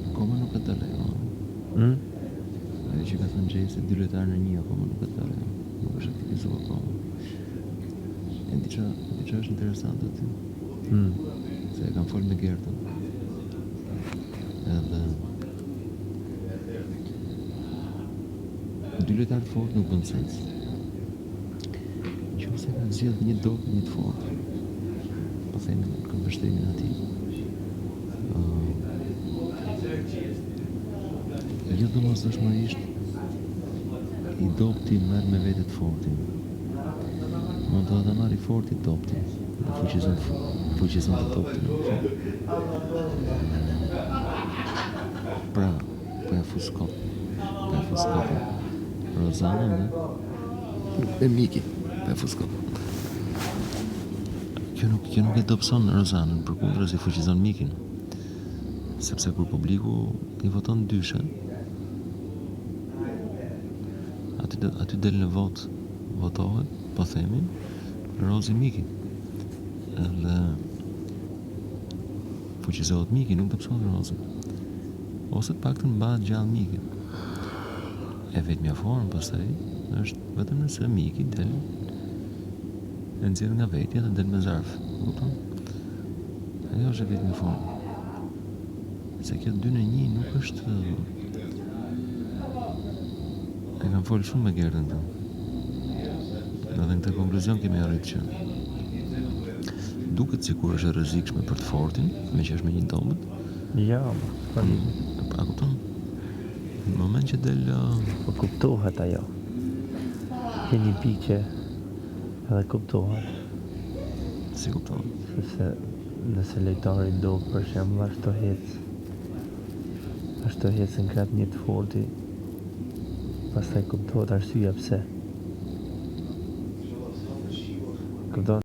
Akoma nuk e të lejo. Ajo që ka thënë Gjej se 2 lojtarë në 1 akoma nuk e të lejo. Nuk është aktivizuar akoma. E diçka është interesante aty. Se e kam folë me Gertën. Edhe 2 lojtarë të fortë nuk bën sens. Nëse kanë zgjedh një dopë një të fortë. Po themi në këmbështrimin atij. Jo domosdoshmërisht i dopti merr me vete të fortin. Mund të ta marrë i forti doptin. Dhe fuqizon të doptin. Pra ja fuskop. Rozana e Miki. Pa fuskop. Kjo nuk e dobëson Rozanën, përkundër se fuqizon Mikin. Sepse kur publiku i voton ndyshe, aty del në votohet, po themi, Rozi Miki. Edhe fuqizohet Miki, nuk dobëson Rozi. Ose të paktën mbahet gjallë Miki. E vetmja formë pastaj është vetëm nëse Miki del e nxjerr nga vetja dhe del me zarf. Kupton? Ajo është vetëm formë. Se kjo 2 në 1 nuk është. E kam folë shumë me Gertën këtu. Edhe në këtë konkluzion kemi arritur që duket sikur është e rrezikshme për të fortin, me që është me një dobët. Ja, Pra kupton? Në moment që del po kuptohet ajo. Ke një pikë që edhe kuptohet. si kupton? Sepse nëse lojtari do për shembull ashtu hecë në krap një të forti, pastaj kuptohet arsyeja pse. Kupton?